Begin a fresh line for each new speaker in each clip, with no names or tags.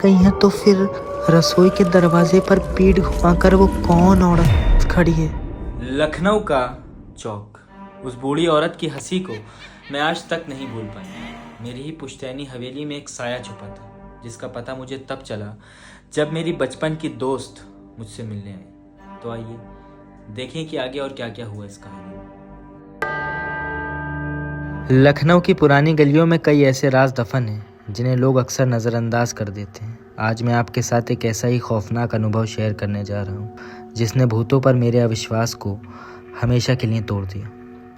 गई हैं तो फिर रसोई के दरवाजे पर पीठ घुमाकर वो कौन औरत खड़ी है।
लखनऊ का चौक, उस बूढ़ी औरत की हंसी को मैं आज तक नहीं भूल पाया। मेरी ही पुश्तैनी हवेली में एक साया छुपा था, जिसका पता मुझे तब चला जब मेरी बचपन की दोस्त मुझसे मिलने आई। तो आइए देखें कि आगे और क्या क्या हुआ इस कहानी में।
लखनऊ की पुरानी गलियों में कई ऐसे राज दफन हैं जिन्हें लोग अक्सर नज़रअंदाज कर देते हैं। आज मैं आपके साथ एक ऐसा ही खौफनाक अनुभव शेयर करने जा रहा हूँ जिसने भूतों पर मेरे अविश्वास को हमेशा के लिए तोड़ दिया।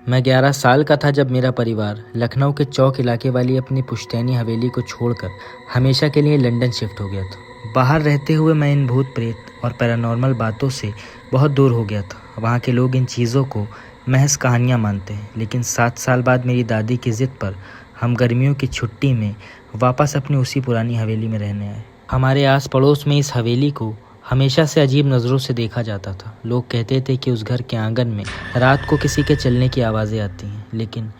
मैं 11 साल का था जब मेरा परिवार लखनऊ के चौक इलाके वाली अपनी पुश्तैनी हवेली को छोड़कर हमेशा के लिए लंदन शिफ्ट हो गया था। बाहर रहते हुए मैं इन भूत प्रेत और पैरानॉर्मल बातों से बहुत दूर हो गया था। वहाँ के लोग इन चीज़ों को महज कहानियाँ मानते हैं, लेकिन 7 साल बाद मेरी दादी की ज़िद पर हम गर्मियों की छुट्टी में वापस अपनी उसी पुरानी हवेली में रहने आए। हमारे आस पड़ोस में इस हवेली को हमेशा से अजीब नज़रों से देखा जाता था। लोग कहते थे कि उस घर के आंगन में रात को किसी के चलने की आवाज़ें आती हैं, लेकिन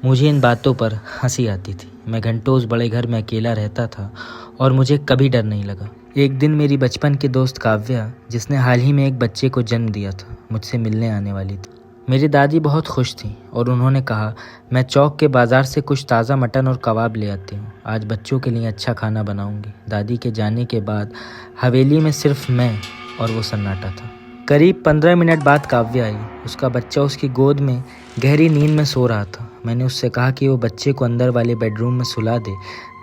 मुझे इन बातों पर हंसी आती थी। मैं घंटों उस बड़े घर में अकेला रहता था और मुझे कभी डर नहीं लगा। एक दिन मेरी बचपन की दोस्त काव्या, जिसने हाल ही में एक बच्चे को जन्म दिया था, मुझसे मिलने आने वाली थी। मेरी दादी बहुत खुश थी और उन्होंने कहा, मैं चौक के बाज़ार से कुछ ताज़ा मटन और कबाब ले आती हूँ, आज बच्चों के लिए अच्छा खाना बनाऊंगी। दादी के जाने के बाद हवेली में सिर्फ मैं और वो सन्नाटा था। करीब 15 मिनट बाद काव्या आई। उसका बच्चा उसकी गोद में गहरी नींद में सो रहा था। मैंने उससे कहा कि वो बच्चे को अंदर वाले बेडरूम में सुला दे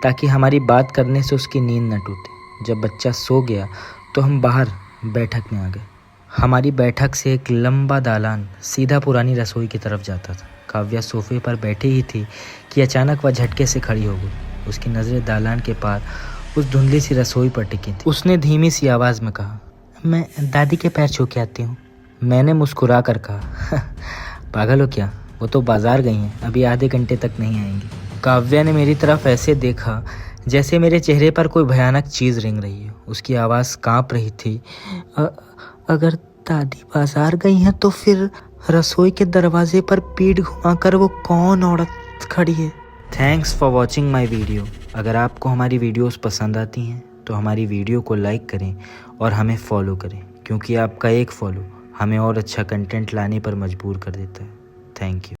ताकि हमारी बात करने से उसकी नींद न टूटे। जब बच्चा सो गया तो हम बाहर बैठक में आ गए। हमारी बैठक से एक लंबा दालान सीधा पुरानी रसोई की तरफ जाता था। काव्या सोफे पर बैठी ही थी कि अचानक वह झटके से खड़ी हो गई। उसकी नज़रें दालान के पार उस धुंधली सी रसोई पर टिकी थी। उसने धीमी सी आवाज़ में कहा, मैं दादी के पैर छू के आती हूँ। मैंने मुस्कुरा कर कहा, पागल हो क्या, वो तो बाजार गई हैं, अभी आधे घंटे तक नहीं आएंगी। काव्या ने मेरी तरफ ऐसे देखा जैसे मेरे चेहरे पर कोई भयानक चीज़ रेंग रही हो। उसकी आवाज़ काँप रही थी। अगर दादी बाजार गई हैं तो फिर रसोई के दरवाजे पर पीठ घुमाकर वो कौन औरत खड़ी है। Thanks for watching my video. अगर आपको हमारी वीडियोस पसंद आती हैं तो हमारी वीडियो को लाइक करें और हमें फॉलो करें, क्योंकि आपका एक फॉलो हमें और अच्छा कंटेंट लाने पर मजबूर कर देता है। Thank you.